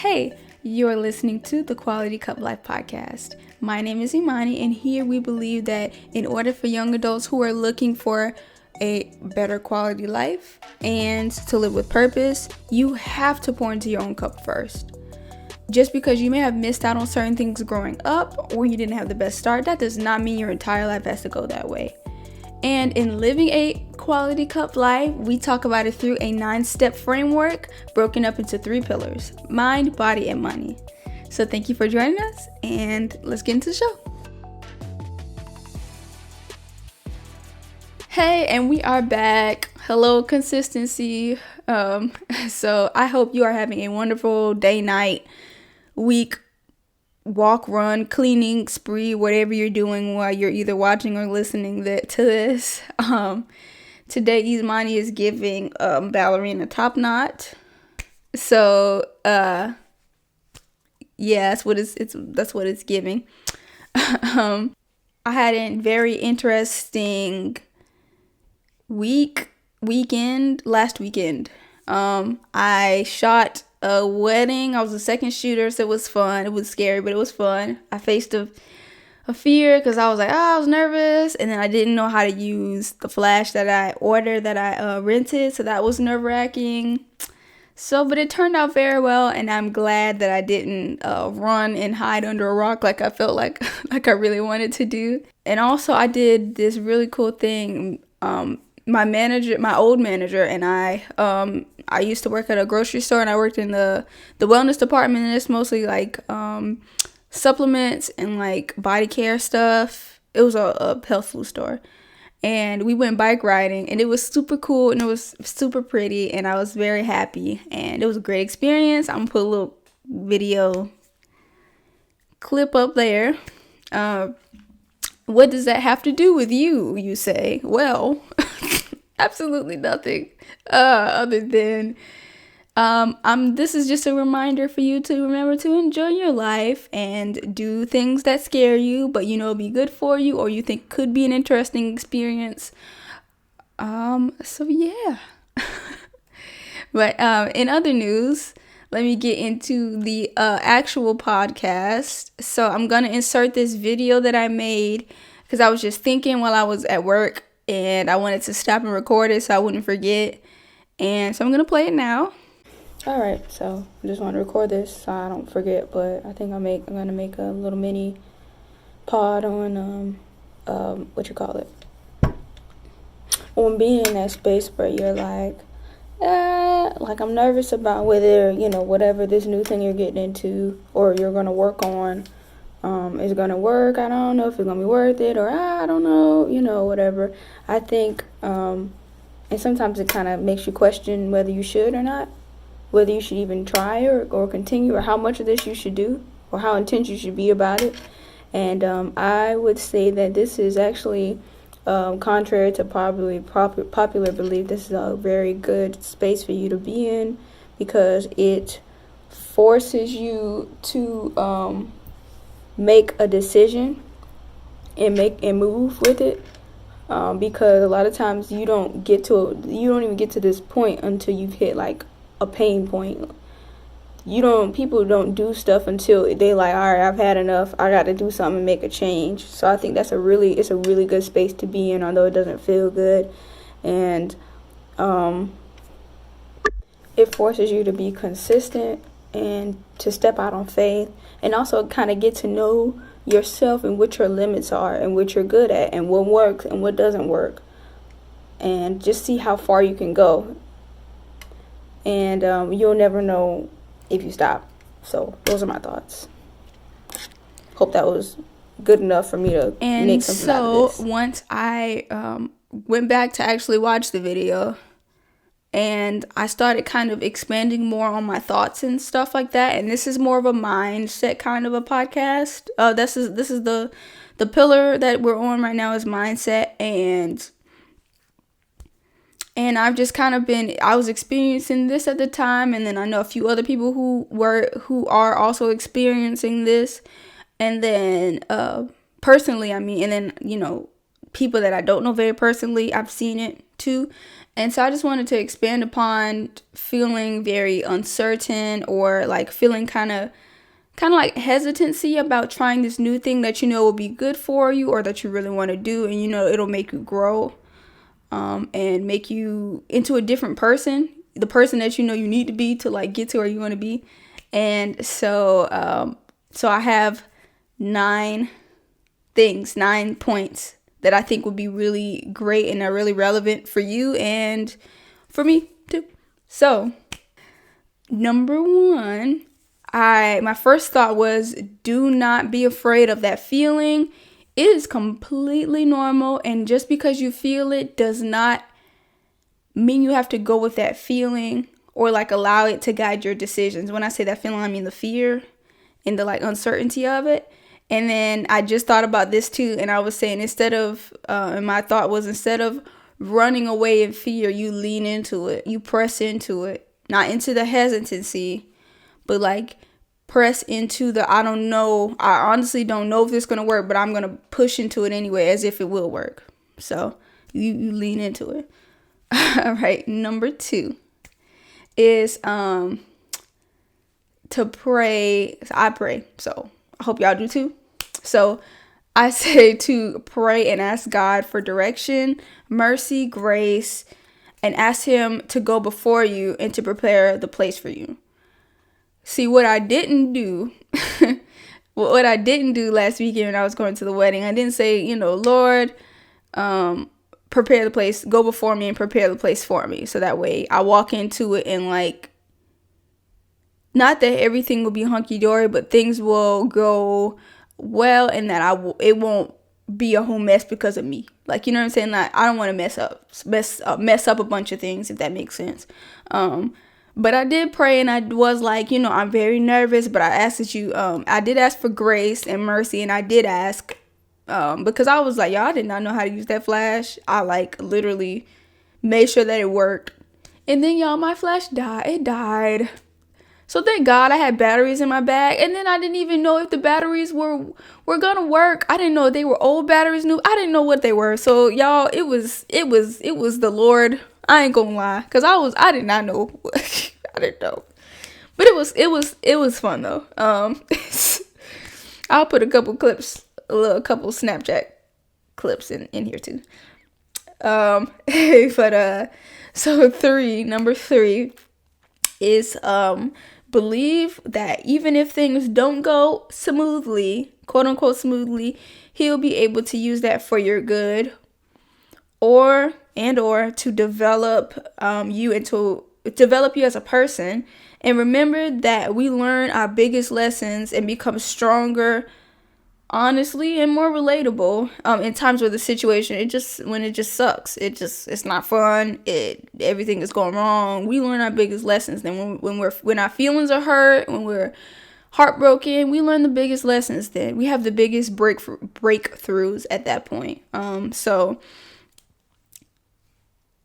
Hey, you're listening to the Quality Cup Life podcast. My name is Imani, and here we believe that in order for young adults who are looking for a better quality life and to live with purpose, you have to pour into your own cup first. Just because you may have missed out on certain things growing up or you didn't have the best start, that does not mean your entire life has to go that way. And in living a quality cup life, we talk about it through a 9-step framework broken up into 3 pillars: mind, body, and money. So thank you for joining us, and let's get into the show. Hey, and we are back. Hello, consistency. So I hope you are having a wonderful day, night, week, walk, run, cleaning spree, whatever you're doing while you're either watching or listening to this. Today Imani is giving ballerina top knot. So yeah, that's what it's giving. I had a very interesting last weekend. I shot a wedding. I was a second shooter, so it was fun. It was scary, but it was fun. I faced a fear because I was like, I was nervous, and then I didn't know how to use the flash that I ordered, that I rented, so that was nerve-wracking. But it turned out very well, and I'm glad that I didn't run and hide under a rock like I felt like I really wanted to do. And also, I did this really cool thing. My old manager and I used to work at a grocery store, and I worked in the wellness department, and it's mostly like supplements and like body care stuff. It was a health food store, and we went bike riding, and it was super cool, and it was super pretty, and I was very happy, and it was a great experience. I'm gonna put a little video clip up there. What does that have to do with you say? Well, absolutely nothing, other than this is just a reminder for you to remember to enjoy your life and do things that scare you, but be good for you, or you think could be an interesting experience. So yeah. But in other news, let me get into the actual podcast. So I'm gonna insert this video that I made because I was just thinking while I was at work, and I wanted to stop and record it so I wouldn't forget. And so I'm gonna play it now. All right, so I just want to record this so I don't forget. But I think I'm gonna make a little mini pod on on being in that space where you're like I'm nervous about whether whatever this new thing you're getting into or you're gonna work on is gonna work. I don't know if it's gonna be worth it, or I don't know, whatever. I think and sometimes it kind of makes you question whether you should or not, whether you should even try or continue, or how much of this you should do, or how intense you should be about it. And I would say that this is actually contrary to probably popular belief. This is a very good space for you to be in, because it forces you to make a decision and move with it. Because a lot of times you don't even get to this point until you've hit like a pain point. People don't do stuff until they like, all right, I've had enough. I got to do something and make a change. So I think it's a really good space to be in, although it doesn't feel good. And it forces you to be consistent and to step out on faith, and also kind of get to know yourself and what your limits are and what you're good at and what works and what doesn't work, and just see how far you can go. And you'll never know if you stop. So those are my thoughts. Hope that was good enough for me to make something out of this. So once I went back to actually watch the video, and I started kind of expanding more on my thoughts and stuff like that. And this is more of a mindset kind of a podcast. This is the pillar that we're on right now is mindset, and I've just kind of I was experiencing this at the time, and then I know a few other people who are also experiencing this, and then personally, and then people that I don't know very personally, I've seen it too. And so I just wanted to expand upon feeling very uncertain, or like feeling kind of like hesitancy about trying this new thing that you know will be good for you, or that you really want to do, and you know it'll make you grow, and make you into a different person, the person that you know you need to be to like get to where you want to be. And so so I have 9 points that I think would be really great and are really relevant for you and for me too. So number 1, my first thought was, do not be afraid of that feeling. It is completely normal, and just because you feel it does not mean you have to go with that feeling or like allow it to guide your decisions. When I say that feeling, I mean the fear and the like uncertainty of it. And then I just thought about this too, and I was saying, and my thought was, instead of running away in fear, you lean into it, you press into it, not into the hesitancy, but like press into the, I don't know, I honestly don't know if this is going to work, but I'm going to push into it anyway as if it will work. So you lean into it. All right, number 2 is to pray. I pray, so I hope y'all do too. So I say to pray and ask God for direction, mercy, grace, and ask him to go before you and to prepare the place for you. See, what I didn't do, last weekend when I was going to the wedding, I didn't say, Lord, prepare the place, go before me and prepare the place for me. So that way I walk into it and like, not that everything will be hunky-dory, but things will go well, and that it won't be a whole mess because of me. Like, you know what I'm saying? Like, I don't want to mess up a bunch of things, if that makes sense. But I did pray, and I was like, I'm very nervous, but I asked that I did ask for grace and mercy, and I did ask, because I was like, y'all, I did not know how to use that flash. I like literally made sure that it worked. And then y'all, my flash died. It died. So thank God I had batteries in my bag, and then I didn't even know if the batteries were gonna work. I didn't know if they were old batteries, new. I didn't know what they were. So y'all, it was the Lord. I ain't gonna lie, cause I did not know. I didn't know, but it was fun though. I'll put a couple Snapchat clips in here too. But so number 3 is believe that even if things don't go smoothly, quote unquote smoothly, he'll be able to use that for your good, or to develop you as a person. And remember that we learn our biggest lessons and become stronger, honestly, and more relatable in times where the situation when it just sucks, it's not fun, everything is going wrong. We learn our biggest lessons. Then when our feelings are hurt, when we're heartbroken, we learn the biggest lessons. Then we have the biggest breakthroughs at that point. So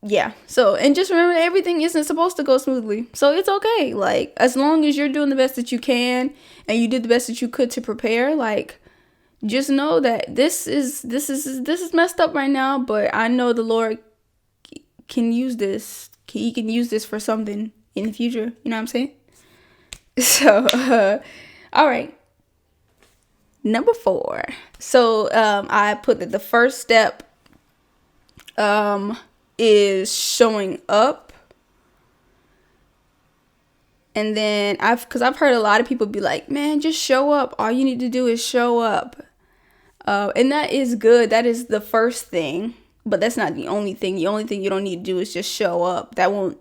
yeah. So, and just remember, everything isn't supposed to go smoothly. So it's okay. Like, as long as you're doing the best that you can and you did the best that you could to prepare, like, just know that this is messed up right now, but I know the Lord can use this. He can use this for something in the future. You know what I'm saying? So, all right. Number 4. So, I put that the first step, is showing up. And then I've heard a lot of people be like, man, just show up. All you need to do is show up. And that is good. That is the first thing, but that's not the only thing. The only thing you don't need to do is just show up.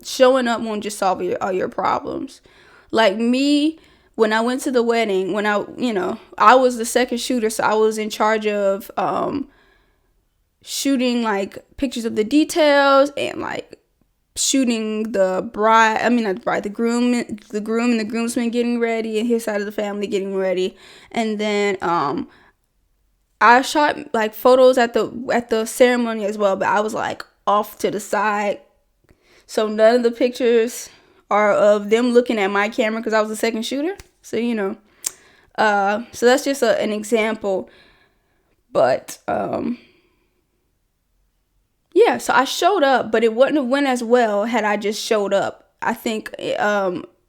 Showing up won't just solve all your problems. Like me, when I went to the wedding, I was the second shooter. So I was in charge of, shooting like pictures of the details and like shooting the groom and the groomsmen getting ready and his side of the family getting ready. And then I shot like photos at the ceremony as well, but I was like off to the side, so none of the pictures are of them looking at my camera because I was the second shooter. So so that's just an example. But yeah, so I showed up, but it wouldn't have went as well had I just showed up. I think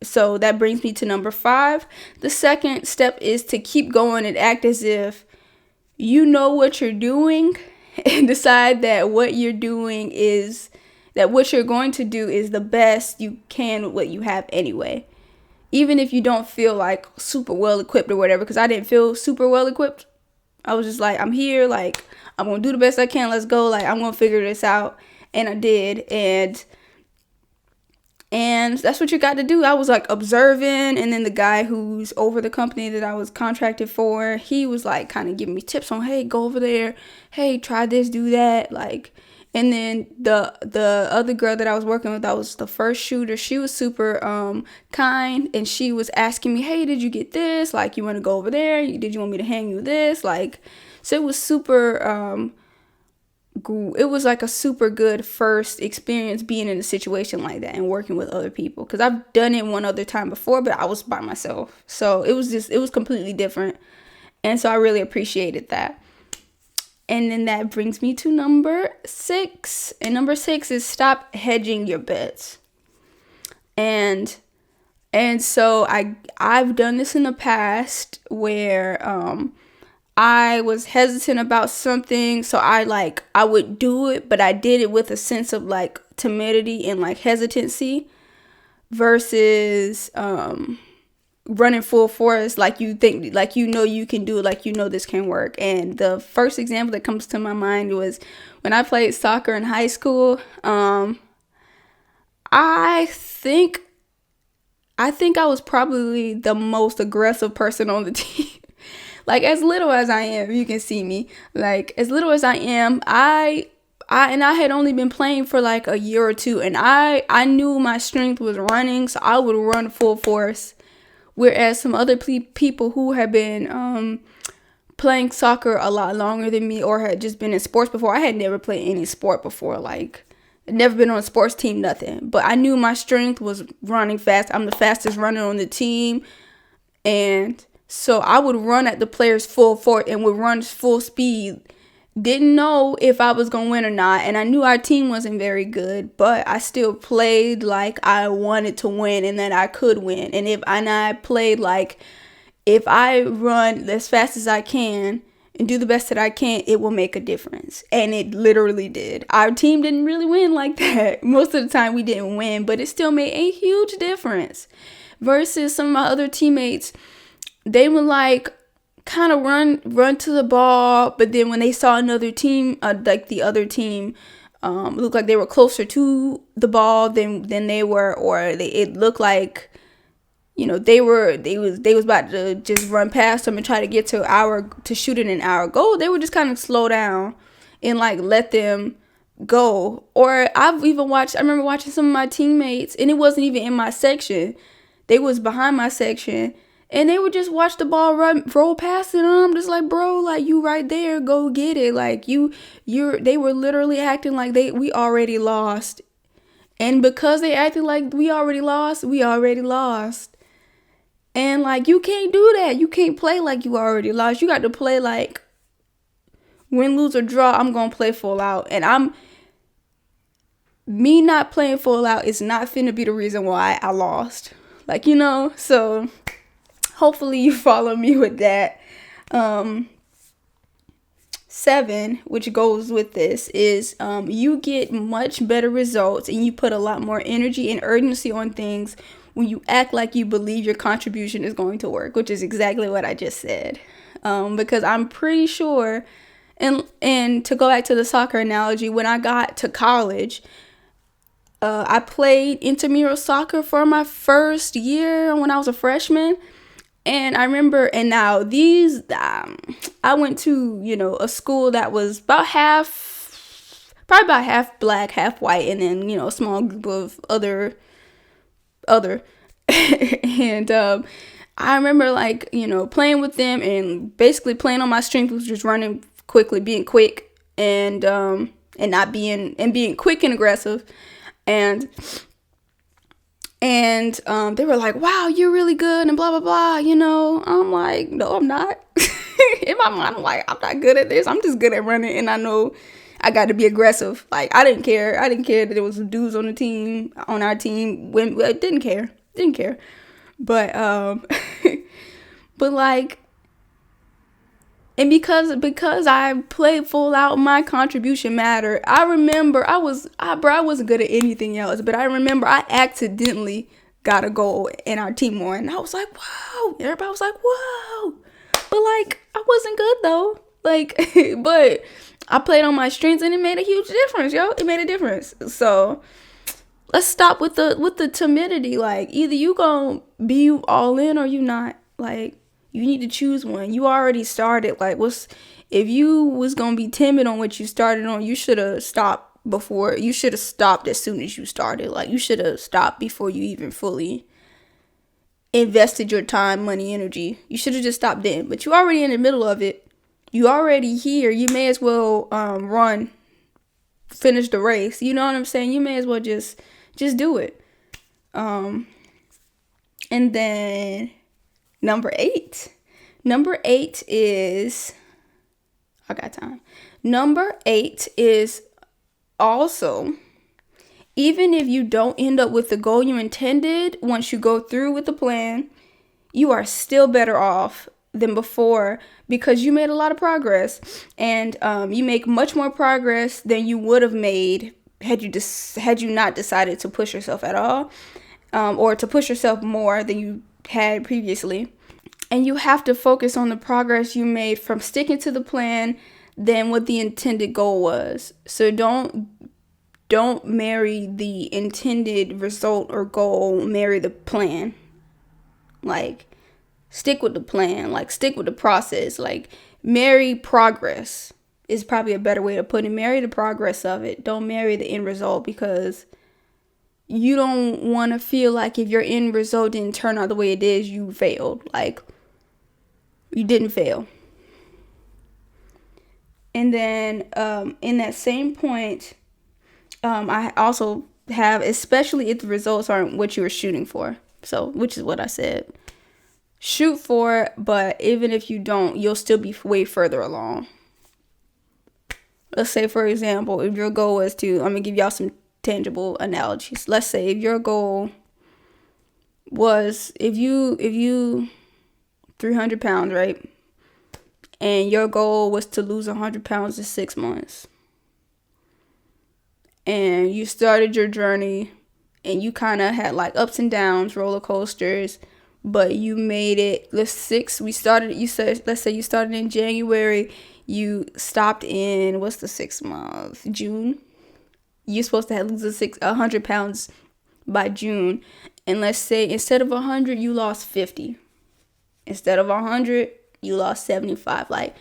so that brings me to number 5. The second step is to keep going and act as if you know what you're doing, and decide that what you're doing is that what you're going to do is the best you can with what you have anyway. Even if you don't feel like super well equipped or whatever, because I didn't feel super well equipped. I was just like, I'm here, like, I'm gonna do the best I can, let's go, like, I'm gonna figure this out. And I did, and that's what you got to do. I was like observing, and then the guy who's over the company that I was contracted for, he was like kind of giving me tips on, hey, go over there, hey, try this, do that, like. And then the other girl that I was working with, that was the first shooter, she was super kind, and she was asking me, hey, did you get this, like, you want to go over there, did you want me to hang you this, like. So it was super it was like a super good first experience being in a situation like that and working with other people, because I've done it one other time before, but I was by myself, so it was completely different, and so I really appreciated that. And then that brings me to number 6, and number 6 is stop hedging your bets. And so I've done this in the past where I was hesitant about something, so I would do it, but I did it with a sense of like timidity and like hesitancy, versus running full force, like you think, like you know you can do it, like you know this can work. And the first example that comes to my mind was when I played soccer in high school. I think I was probably the most aggressive person on the team. Like, as little as I am, you can see me. Like, as little as I am, I had only been playing for like a year or two, and I knew my strength was running, so I would run full force. Whereas some other people who had been playing soccer a lot longer than me, or had just been in sports before, I had never played any sport before, like, never been on a sports team, nothing. But I knew my strength was running fast. I'm the fastest runner on the team, and so I would run at the players full force and would run full speed. Didn't know if I was going to win or not. And I knew our team wasn't very good, but I still played like I wanted to win and that I could win. And I played like, if I run as fast as I can and do the best that I can, it will make a difference. And it literally did. Our team didn't really win like that. Most of the time we didn't win, but it still made a huge difference. Versus some of my other teammates, they would like kind of run to the ball, but then when they saw another team, like the other team looked like they were closer to the ball than they were, or it looked like, you know, they was about to just run past them and try to get to shoot it in our goal, they would just kind of slow down and like let them go. Or I remember watching some of my teammates, and it wasn't even in my section, they was behind my section, and they would just watch the ball roll past it, and I'm just like, bro, like, you right there, go get it. Like, they were literally acting like we already lost. And because they acted like we already lost. And like, you can't do that. You can't play like you already lost. You got to play like, win, lose, or draw, I'm going to play full out. And me not playing full out is not finna be the reason why I lost. Like, you know, so hopefully you follow me with that. 7, which goes with this, is you get much better results and you put a lot more energy and urgency on things when you act like you believe your contribution is going to work, which is exactly what I just said. Because I'm pretty sure, and to go back to the soccer analogy, when I got to college, I played intramural soccer for my first year when I was a freshman. And I remember, and now these, I went to, you know, a school that was probably about half black, half white, and then, you know, a small group of other. And I remember, like, you know, playing with them and basically playing on my strength, was just running quickly, being quick, and being quick and aggressive. And they were like, wow, you're really good, and blah, blah, blah, you know. I'm like, no, I'm not. In my mind, I'm like, I'm not good at this. I'm just good at running, and I know I got to be aggressive. Like, I didn't care. I didn't care that there was some dudes on our team. When I didn't care. But but like, and because I played full out, my contribution mattered. I remember I wasn't good at anything else, but I remember I accidentally got a goal and our team won. And I was like, wow. Everybody was like, whoa. But like, I wasn't good though. Like, but I played on my strengths and it made a huge difference, yo. It made a difference. So let's stop with the timidity. Like, either you gonna be all in or you not. Like, you need to choose one. You already started. Like, if you was gonna be timid on what you started on, you should have stopped before. You should have stopped as soon as you started. Like, you should have stopped before you even fully invested your time, money, energy. You should have just stopped then. But you already in the middle of it. You already here. You may as well finish the race. You know what I'm saying? You may as well just do it. And then number 8. Number 8 is, I got time. Number 8 is also, even if you don't end up with the goal you intended, once you go through with the plan, you are still better off than before because you made a lot of progress, and you make much more progress than you would have made had you not decided to push yourself at all, or to push yourself more than you had previously. And you have to focus on the progress you made from sticking to the plan than what the intended goal was. So don't marry the intended result or goal, marry the plan. Like, stick with the plan, like stick with the process, like marry progress is probably a better way to put it. Marry the progress of it. Don't marry the end result, because you don't want to feel like if your end result didn't turn out the way it is, you failed. Like, you didn't fail. And then in that same point, I also have, especially if the results aren't what you were shooting for. So, which is what I said. Shoot for it, but even if you don't, you'll still be way further along. Let's say, for example, if your goal was to, I'm going to give y'all some tangible analogies. Let's say if your goal was, if you 300 pounds, right? And your goal was to lose 100 pounds in 6 months. And you started your journey and you kind of had like ups and downs, roller coasters, but you made it. Let's say you started in January, you stopped in, what's the 6th month? June. You're supposed to have lose 100 pounds by June. And let's say instead of 100, you lost 50. Instead of 100, you lost 75. Like,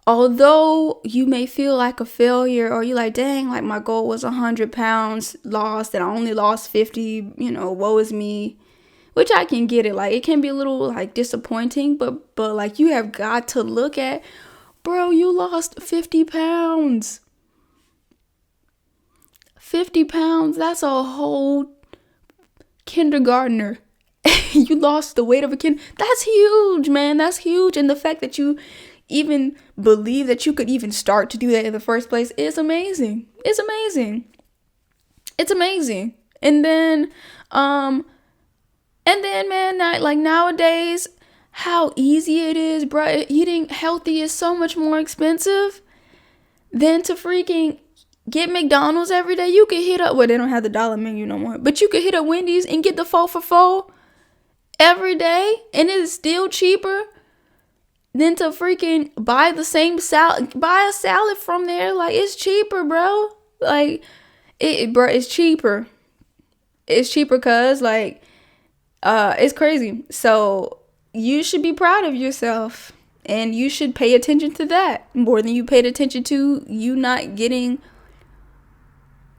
although you may feel like a failure, or you're like, dang, like my goal was 100 pounds lost and I only lost 50, woe is me. Which I can get it. Like, it can be a little like disappointing, but like, you have got to look at, bro, you lost 50 pounds. 50 pounds, that's a whole kindergartner. You lost the weight of a kid. That's huge, man. That's huge. And the fact that you even believe that you could even start to do that in the first place is amazing. It's amazing. It's amazing. And then man, like nowadays, how easy it is, bro. Eating healthy is so much more expensive than to freaking get McDonald's every day. You could hit up, well, they don't have the dollar menu no more, but you could hit up Wendy's and get the 4 for $4 every day, and it is still cheaper than to freaking buy the same salad, buy a salad from there. Like, it's cheaper, bro. Like, it's cheaper. It's cheaper, cause like, it's crazy. So you should be proud of yourself, and you should pay attention to that more than you paid attention to you not getting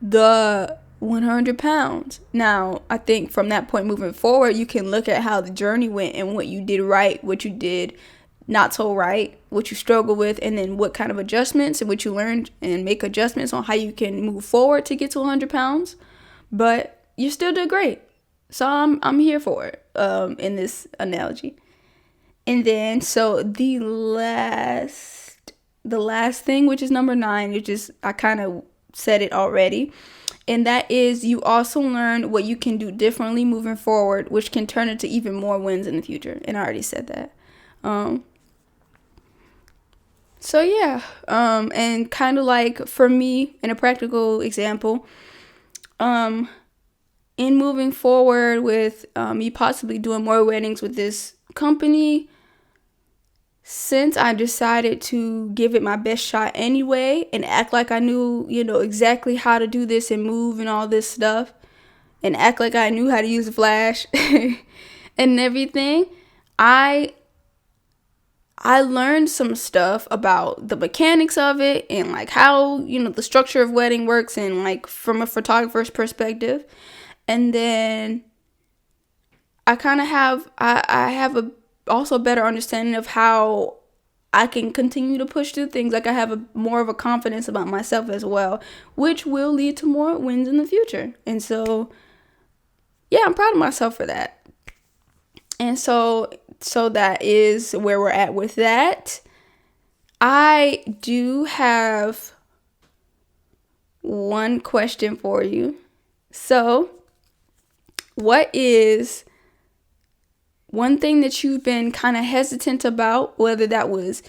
the 100 pounds. Now, I think from that point moving forward, you can look at how the journey went and what you did right, what you did not so right, what you struggled with, and then what kind of adjustments and what you learned, and make adjustments on how you can move forward to get to 100 pounds. But you still did great. So I'm here for it in this analogy. And then, so the last the last thing, which is number 9, which is, I kind of said it already. And that is, you also learn what you can do differently moving forward, which can turn into even more wins in the future. And I already said that. So yeah, and kind of like for me, in a practical example, in moving forward with me possibly doing more weddings with this company, since I decided to give it my best shot anyway and act like I knew, exactly how to do this and move and all this stuff, and act like I knew how to use the Flash and everything, I learned some stuff about the mechanics of it and like how, the structure of wedding works and like from a photographer's perspective. And then I kind of have, I have a also a better understanding of how I can continue to push through things. Like I have more of a confidence about myself as well, which will lead to more wins in the future. And so, yeah, I'm proud of myself for that. And so that is where we're at with that. I do have one question for you. So, what is one thing that you've been kind of hesitant about, whether that was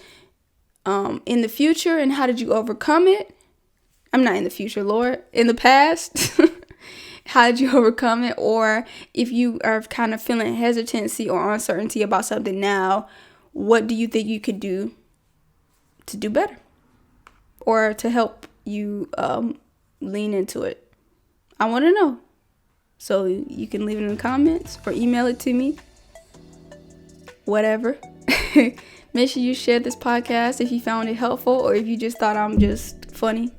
in the future, and how did you overcome it? I'm not in the future, Lord. In the past, how did you overcome it? Or if you are kind of feeling hesitancy or uncertainty about something now, what do you think you could do to do better? Or to help you lean into it? I want to know. So you can leave it in the comments or email it to me. Whatever. Make sure you share this podcast if you found it helpful or if you just thought I'm just funny.